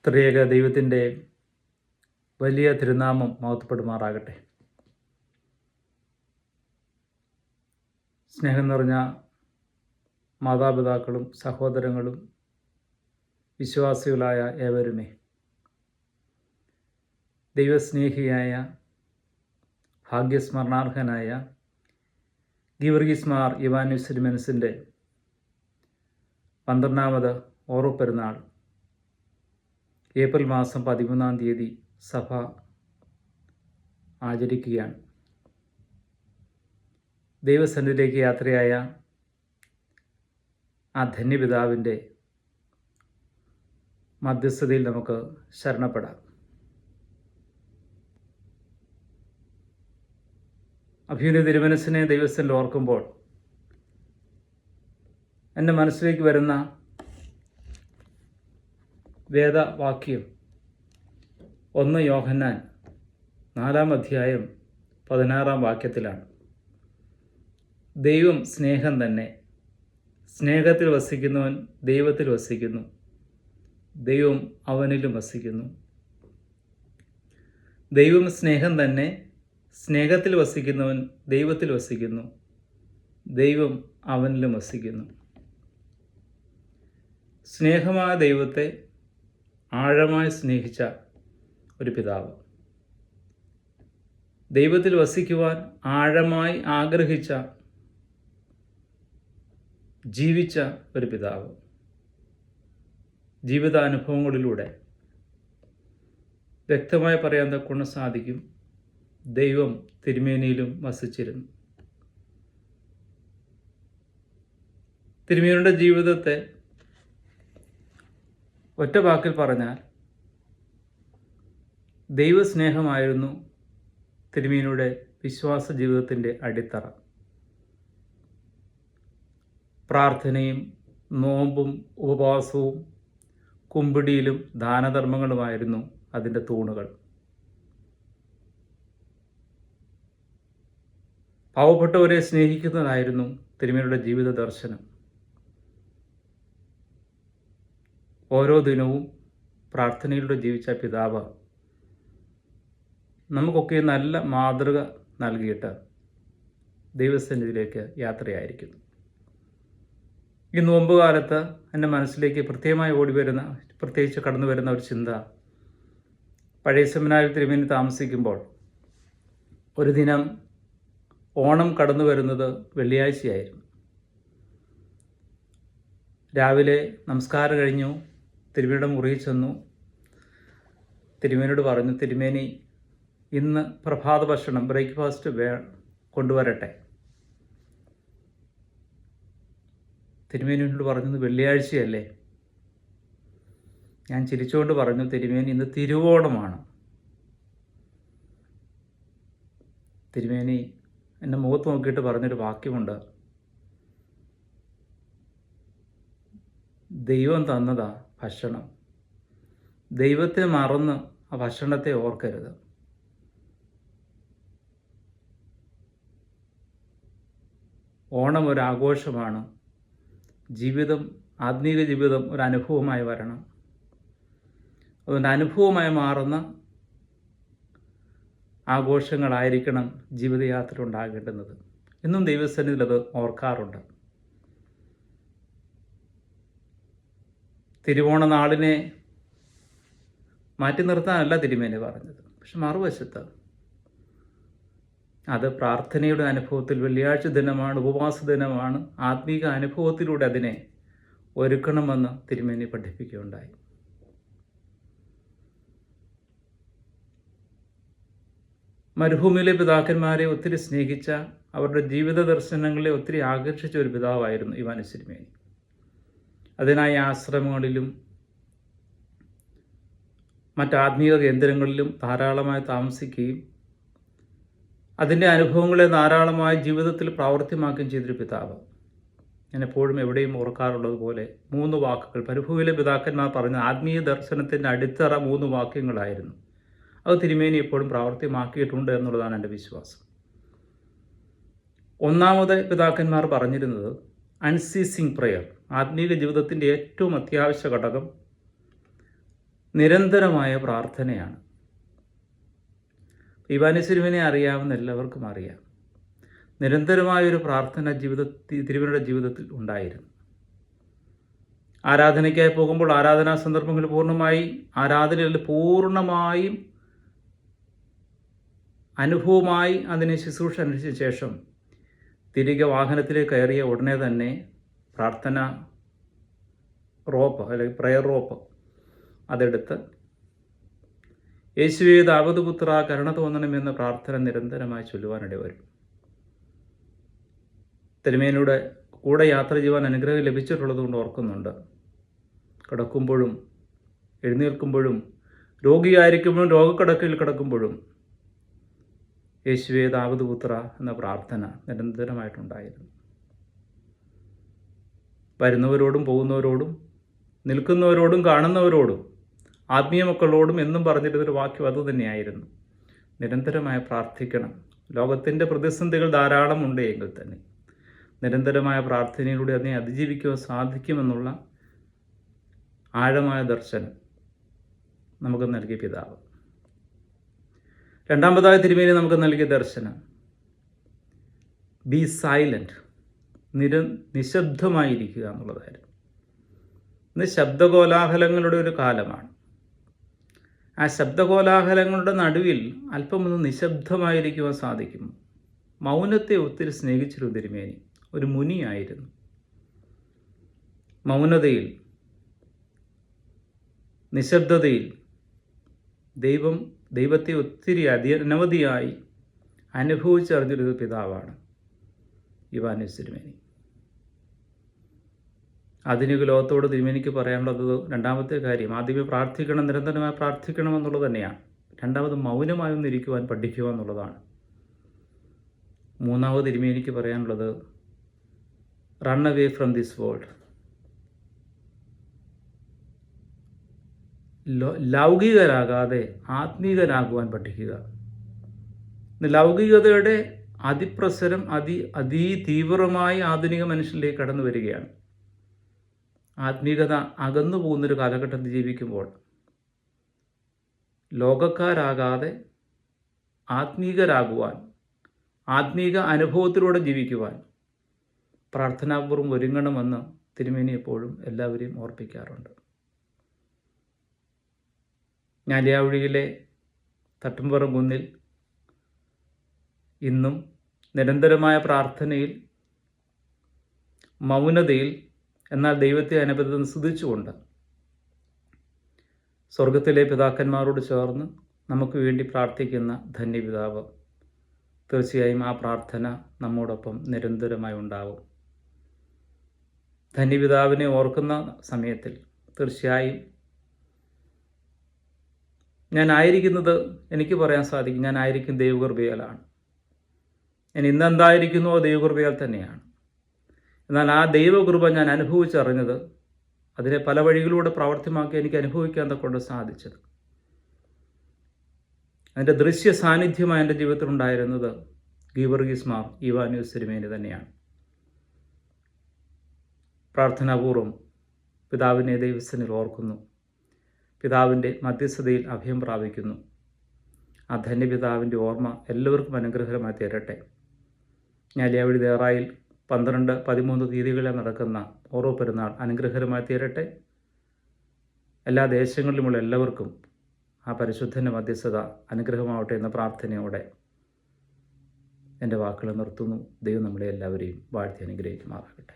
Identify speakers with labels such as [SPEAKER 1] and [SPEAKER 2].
[SPEAKER 1] ത്രിയേക ദൈവത്തിൻ്റെ വലിയ തിരുനാമം മഹത്വപ്പെടുമാറാകട്ടെ. സ്നേഹം നിറഞ്ഞ മാതാപിതാക്കളും സഹോദരങ്ങളും വിശ്വാസികളായ ഏവരുമേ, ദൈവസ്നേഹിയായ ഭാഗ്യസ്മരണാർഹനായ ഗീവർഗീസ് മാർ ഇവാനിയോസ് തിരുമേനസിൻ്റെ 12ാമത് ഓർമ്മപ്പെരുന്നാൾ ഏപ്രിൽ മാസം 13-ാം തീയതി സഭ ആചരിക്കുകയാണ്. ദൈവസന്നിധിയിലേക്ക് യാത്രയായ ആ ധന്യപിതാവിൻ്റെ മധ്യസ്ഥതയിൽ നമുക്ക് ശരണപ്പെടാം. അഭിമന്യ തിരുമനസിനെ ദൈവസ്ഥനിൽ ഓർക്കുമ്പോൾ എൻ്റെ മനസ്സിലേക്ക് വരുന്ന വേദവാക്യം 1 യോഹന്നാൻ 4-ാം അധ്യായം 16-ാം വാക്യത്തിലാണ്. ദൈവം സ്നേഹം തന്നെ, സ്നേഹത്തിൽ വസിക്കുന്നവൻ ദൈവത്തിൽ വസിക്കുന്നു, ദൈവം അവനിലും വസിക്കുന്നു. ദൈവം സ്നേഹം തന്നെ, സ്നേഹത്തിൽ വസിക്കുന്നവൻ ദൈവത്തിൽ വസിക്കുന്നു, ദൈവം അവനിലും വസിക്കുന്നു. സ്നേഹമായ ദൈവത്തെ ആഴമായി സ്നേഹിച്ച ഒരു പിതാവ്, ദൈവത്തിൽ വസിക്കുവാൻ ആഴമായി ആഗ്രഹിച്ച ജീവിച്ച ഒരു പിതാവ്, ജീവിതാനുഭവങ്ങളിലൂടെ വ്യക്തമായി പറയാൻ തക്കൊണ്ട് സാധിക്കും, ദൈവം തിരുമേനിയിലും വസിച്ചിരുന്നു. തിരുമേനിയുടെ ജീവിതത്തെ ഒറ്റ വാക്കിൽ പറഞ്ഞാൽ ദൈവസ്നേഹമായിരുന്നു തിരുമേനിയുടെ വിശ്വാസ ജീവിതത്തിൻ്റെ അടിത്തറ. പ്രാർത്ഥനയും നോമ്പും ഉപവാസവും കുമ്പിടിയിലും ദാനധർമ്മങ്ങളുമായിരുന്നു അതിൻ്റെ തൂണുകൾ. പാവപ്പെട്ടവരെ സ്നേഹിക്കുന്നതായിരുന്നു തിരുമേനിയുടെ ജീവിത ദർശനം. ഓരോ ദിനവും പ്രാർത്ഥനയിലൂടെ ജീവിച്ച പിതാവ് നമുക്കൊക്കെ നല്ല മാതൃക നൽകിയിട്ട് ദൈവസന്നിധിയിലേക്ക് യാത്രയായിരിക്കുന്നു. ഈ നോമ്പ് കാലത്ത് എൻ്റെ മനസ്സിലേക്ക് പ്രത്യേകമായി പ്രത്യേകിച്ച് കടന്നു വരുന്ന ഒരു ചിന്ത, പഴയ സെമിനാരിൽ തിരുമേനി താമസിക്കുമ്പോൾ ഒരു ദിനം ഓണം കടന്നു വരുന്നത് വെള്ളിയാഴ്ചയായിരുന്നു. രാവിലെ നമസ്കാരം കഴിഞ്ഞു, തിരുമേനിയുടെ മുറിയിൽ ചെന്നു. തിരുമേനിയോട് പറഞ്ഞു, തിരുമേനി ഇന്ന് പ്രഭാത ഭക്ഷണം ബ്രേക്ക്ഫാസ്റ്റ് കൊണ്ടുവരട്ടെ. തിരുമേനിയോട് പറഞ്ഞത് വെള്ളിയാഴ്ചയല്ലേ. ഞാൻ ചിരിച്ചുകൊണ്ട് പറഞ്ഞു, തിരുമേനി ഇന്ന് തിരുവോണമാണ്. തിരുമേനി എൻ്റെ മുഖത്ത് നോക്കിയിട്ട് പറഞ്ഞൊരു വാക്യമുണ്ട്, ദൈവം തന്നതാ ഭക്ഷണം, ദൈവത്തെ മറന്ന് ആ ഭക്ഷണത്തെ ഓർക്കരുത്. ഓണം ഒരു ആഘോഷമാണ്. ജീവിതം, ആത്മീക ജീവിതം ഒരു അനുഭവമായി വരണം. അതുകൊണ്ട് അനുഭവമായി മാറുന്ന ആഘോഷങ്ങളായിരിക്കണം ജീവിതയാത്ര ഉണ്ടാകേണ്ടുന്നത്. ഇന്നും ദൈവസന്നിധിയിൽ അത് ഓർക്കാറുണ്ട്. തിരുവോണ നാളിനെ മാറ്റി നിർത്താനല്ല തിരുമേനി പറഞ്ഞത്. പക്ഷെ മറുവശത്ത് അത് പ്രാർത്ഥനയുടെ അനുഭവത്തിൽ വെള്ളിയാഴ്ച ദിനമാണ്, ഉപവാസ ദിനമാണ്, ആത്മീക അനുഭവത്തിലൂടെ അതിനെ ഒരുക്കണമെന്ന് തിരുമേനി പഠിപ്പിക്കുകയുണ്ടായി. മരുഭൂമിയിലെ പിതാക്കന്മാരെ ഒത്തിരി സ്നേഹിച്ച, അവരുടെ ജീവിത ദർശനങ്ങളെ ഒത്തിരി ആകർഷിച്ച ഒരു പിതാവായിരുന്നു ഇവാനിയോസ് തിരുമേനി. അതിനായി ആശ്രമങ്ങളിലും മറ്റാത്മീയ കേന്ദ്രങ്ങളിലും ധാരാളമായി താമസിക്കുകയും അതിൻ്റെ അനുഭവങ്ങളെ ധാരാളമായി ജീവിതത്തിൽ പ്രാവർത്തികമാക്കുകയും ചെയ്തൊരു പിതാവ്. ഞാൻ എപ്പോഴും എവിടെയും ഓർക്കാറുള്ളത് പോലെ 3 വാക്കുകൾ മരുഭൂമിയിലെ പിതാക്കന്മാർ പറഞ്ഞ ആത്മീയ ദർശനത്തിൻ്റെ അടിത്തറ 3 വാക്യങ്ങളായിരുന്നു. അത് തിരുമേനി എപ്പോഴും പ്രാവർത്തികമാക്കിയിട്ടുണ്ട് എന്നുള്ളതാണ് എൻ്റെ വിശ്വാസം. ഒന്നാമത് പിതാക്കന്മാർ പറഞ്ഞിരുന്നത് അൺസീസിങ് പ്രെയർ, ആത്മീക ജീവിതത്തിൻ്റെ ഏറ്റവും അത്യാവശ്യ ഘടകം നിരന്തരമായ പ്രാർത്ഥനയാണ്. ഇവാനിസിരുവിനെ അറിയാവുന്ന എല്ലാവർക്കും അറിയാം, നിരന്തരമായൊരു പ്രാർത്ഥന തിരുമേനിയുടെ ജീവിതത്തിൽ ഉണ്ടായിരുന്നു. ആരാധനയ്ക്കായി പോകുമ്പോൾ ആരാധനാ സന്ദർഭങ്ങളിൽ ആരാധനയിൽ പൂർണ്ണമായും അനുഭവമായി അതിനെ ശുശ്രൂഷ അനുഷ്ഠിച്ച ശേഷം തിരികെ വാഹനത്തിലേക്ക് കയറിയ ഉടനെ തന്നെ പ്രാർത്ഥന റോപ്പ് അല്ലെങ്കിൽ പ്രയർ റോപ്പ് അതെടുത്ത് യേശുവേ ദാവീദ് പുത്ര കരുണ തോന്നണമെന്ന പ്രാർത്ഥന നിരന്തരമായി ചൊല്ലുവാനിട വരും. തിരുമേനിയുടെ കൂടെ യാത്ര ചെയ്യുവാൻ അനുഗ്രഹം ലഭിച്ചിട്ടുള്ളത് കൊണ്ട് ഓർക്കുന്നുണ്ട്. കിടക്കുമ്പോഴും എഴുന്നേൽക്കുമ്പോഴും രോഗിയായിരിക്കുമ്പോഴും രോഗക്കിടക്കയിൽ കിടക്കുമ്പോഴും യേശുവേ ദാവീദ് പുത്ര എന്ന പ്രാർത്ഥന നിരന്തരമായിട്ടുണ്ടായിരുന്നു. വരുന്നവരോടും പോകുന്നവരോടും നിൽക്കുന്നവരോടും കാണുന്നവരോടും ആത്മീയ മക്കളോടും എന്നും പറഞ്ഞിരുന്നൊരു വാക്യം അതുതന്നെയായിരുന്നു, നിരന്തരമായി പ്രാർത്ഥിക്കണം. ലോകത്തിൻ്റെ പ്രതിസന്ധികൾ ധാരാളം ഉണ്ട് എങ്കിൽ തന്നെ നിരന്തരമായ പ്രാർത്ഥനയിലൂടെ അതിനെ അതിജീവിക്കുവാൻ സാധിക്കുമെന്നുള്ള ആഴമായ ദർശനം നമുക്ക് നൽകിയ പിതാവ്. രണ്ടാമതായ തിരുമേനി നമുക്ക് നൽകിയ ദർശനം ബി സൈലൻറ്റ്, നിശബ്ദമായിരിക്കുക എന്നുള്ളതായിരുന്നു. ഇന്ന് ശബ്ദകോലാഹലങ്ങളുടെ ഒരു കാലമാണ്. ആ ശബ്ദകോലാഹലങ്ങളുടെ നടുവിൽ അല്പമൊന്ന് നിശബ്ദമായിരിക്കുവാൻ സാധിക്കും. മൗനത്തെ ഒത്തിരി സ്നേഹിച്ചൊരു തിരുമേനി ഒരു മുനിയായിരുന്നു. മൗനതയിൽ, നിശബ്ദതയിൽ ദൈവത്തെ ഒത്തിരി അനവധിയായി അനുഭവിച്ചറിഞ്ഞൊരു പിതാവാണ് ഇവാനിയോസ് തിരുമേനി. ആധുനിക ലോകത്തോട് തിരുമേനിക്ക് പറയാനുള്ളത് രണ്ടാമത്തെ കാര്യം, ആദ്യമേ പ്രാർത്ഥിക്കണം, നിരന്തരമായി പ്രാർത്ഥിക്കണം എന്നുള്ളത് തന്നെയാണ്. രണ്ടാമത് മൗനമായി ഒന്നിരിക്കുവാൻ പഠിക്കുക എന്നുള്ളതാണ്. മൂന്നാമത് തിരുമേനിക്ക് പറയാനുള്ളത് run away from this world. ലൗകികരാകാതെ ആത്മീകരാകുവാൻ പഠിക്കുക. ലൗകികതയുടെ അതിപ്രസരം തീവ്രമായി ആധുനിക മനുഷ്യനിലേക്ക് കടന്നു വരികയാണ്. ആത്മീകത അകന്നു പോകുന്നൊരു കാലഘട്ടത്തിൽ ജീവിക്കുമ്പോൾ ലോകക്കാരാകാതെ ആത്മീകരാകുവാൻ, ആത്മീക അനുഭവത്തിലൂടെ ജീവിക്കുവാൻ പ്രാർത്ഥനാപൂർവ്വം ഒരുങ്ങണമെന്ന് തിരുമേനി എപ്പോഴും എല്ലാവരെയും ഓർപ്പിക്കാറുണ്ട്. ഞാലിയാവഴിയിലെ തട്ടുംപുറം കുന്നിൽ ഇന്നും നിരന്തരമായ പ്രാർത്ഥനയിൽ, മൗനതയിൽ, എന്നാൽ ദൈവത്തെ അനബദ്ധം സ്തുതിച്ചുകൊണ്ട് സ്വർഗത്തിലെ പിതാക്കന്മാരോട് ചേർന്ന് നമുക്ക് വേണ്ടി പ്രാർത്ഥിക്കുന്ന ധന്യപിതാവ് തീർച്ചയായും ആ പ്രാർത്ഥന നമ്മോടൊപ്പം നിരന്തരമായി ഉണ്ടാവും. ധന്യപിതാവിനെ ഓർക്കുന്ന സമയത്തിൽ തീർച്ചയായും ഞാനായിരിക്കുന്നത് എനിക്ക് പറയാൻ സാധിക്കും, ഞാനായിരിക്കും ദൈവകൃപയാലാണ്. ഞാൻ ഇന്നെന്തായിരിക്കുന്നുവോ ദൈവകൃപയാൽ തന്നെയാണ്. എന്നാൽ ആ ദൈവകൃപ ഞാൻ അനുഭവിച്ചറിഞ്ഞത്, അതിനെ പല വഴികളിലൂടെ പ്രാവർത്തികമാക്കി എനിക്ക് അനുഭവിക്കാൻ കൊണ്ട് സാധിച്ചത്, അതിൻ്റെ ദൃശ്യ സാന്നിധ്യമായി എൻ്റെ ജീവിതത്തിലുണ്ടായിരുന്നത് ഗീവർഗീസ് മാർ ഇവാനിയോസ് തിരുമേനി തന്നെയാണ്. പ്രാർത്ഥനാപൂർവം പിതാവിനെ ദൈവസ്ഥനിൽ ഓർക്കുന്നു, പിതാവിൻ്റെ മധ്യസ്ഥതയിൽ അഭയം പ്രാപിക്കുന്നു. ആ ധന്യപിതാവിൻ്റെ ഓർമ്മ എല്ലാവർക്കും അനുഗ്രഹമായി തീരട്ടെ. ഞാലിയാവഴി ദേറായിൽ 12, 13 തീയതികളിൽ നടക്കുന്ന ഓരോ പെരുന്നാൾ അനുഗ്രഹകരമായി തീരട്ടെ. എല്ലാ ദേശങ്ങളിലുമുള്ള എല്ലാവർക്കും ആ പരിശുദ്ധൻ്റെ മധ്യസ്ഥത അനുഗ്രഹമാവട്ടെ എന്ന പ്രാർത്ഥനയോടെ എൻ്റെ വാക്കുകൾ നിർത്തുന്നു. ദൈവം നമ്മളെ എല്ലാവരെയും വാഴ്ത്തി അനുഗ്രഹിക്കുമാറാകട്ടെ.